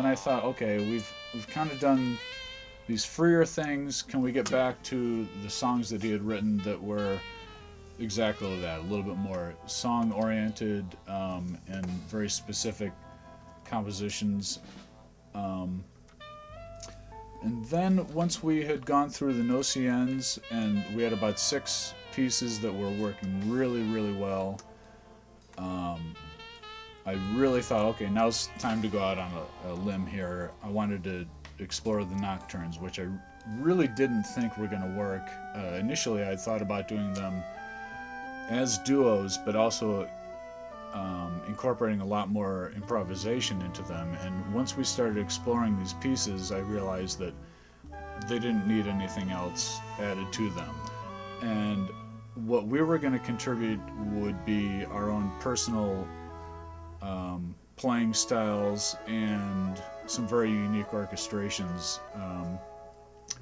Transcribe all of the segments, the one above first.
then I thought, okay, we've kind of done these freer things. Can we get back to the songs that he had written that were exactly that, a little bit more song oriented, and very specific compositions. Um, and then once we had gone through the Nocturnes and we had about 6 pieces that were working really, really well, I really thought, okay, now's time to go out on a limb here. I wanted to explore the Nocturnes, which I really didn't think were going to work. Initially, I thought about doing them as duos, but also incorporating a lot more improvisation into them. And once we started exploring these pieces, I realized that they didn't need anything else added to them. And what we were going to contribute would be our own personal playing styles and some very unique orchestrations.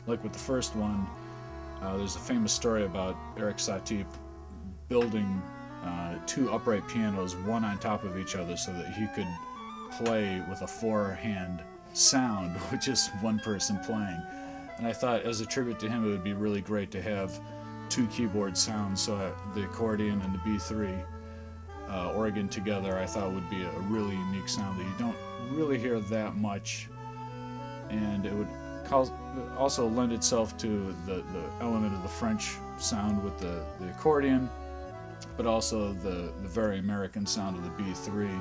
Like with the first one, there's a famous story about Eric Satie building 2 upright pianos, one on top of each other, so that he could play with a 4-hand sound, which is one person playing. And I thought, as a tribute to him, it would be really great to have 2 keyboard sounds, so the accordion and the B3 organ together, I thought would be a really unique sound that you don't really hear that much, and it would also lend itself to the element of the French sound with the accordion, but also the very American sound of the B3.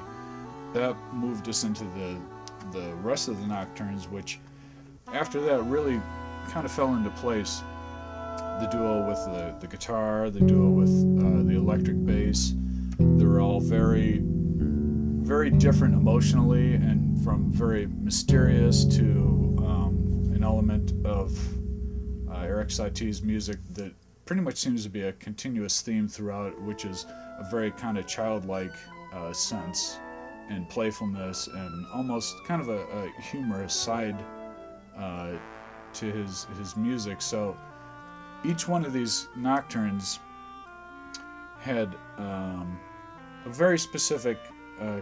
That moved us into the rest of the Nocturnes, which after that really kind of fell into place. The duo with the guitar, the duo with the electric bass, they were all very, very different emotionally, and from very mysterious to an element of Eric Satie's music that pretty much seems to be a continuous theme throughout, which is a very kind of childlike sense and playfulness, and almost kind of a humorous side to his music. So each one of these Nocturnes had a very specific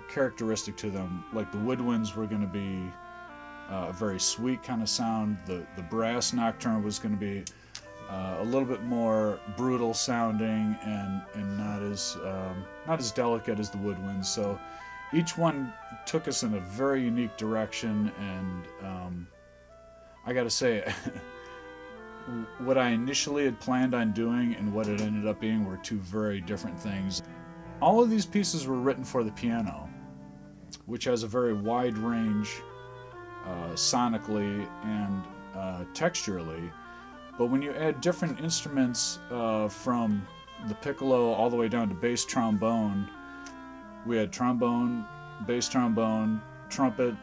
characteristic to them. Like the woodwinds were going to be a very sweet kind of sound. The brass Nocturne was going to be a little bit more brutal sounding and not as delicate as the woodwinds. So each one took us in a very unique direction, and I got to say, what I initially had planned on doing and what it ended up being were 2 very different things. All of these pieces were written for the piano, which has a very wide range sonically and texturally. But when you add different instruments from the piccolo all the way down to bass trombone, we had trombone, bass trombone, trumpet,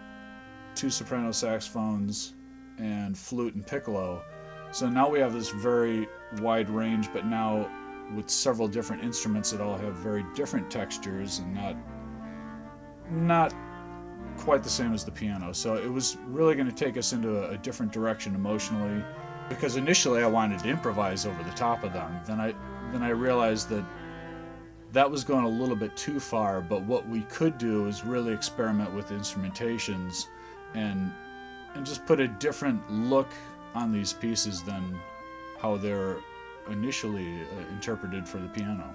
2 soprano saxophones, and flute and piccolo. So now we have this very wide range, but now with several different instruments that all have very different textures and not quite the same as the piano. So it was really going to take us into a different direction emotionally, because initially I wanted to improvise over the top of them. Then I realized that was going a little bit too far, but what we could do is really experiment with instrumentations and just put a different look on these pieces than how they're initially interpreted for the piano.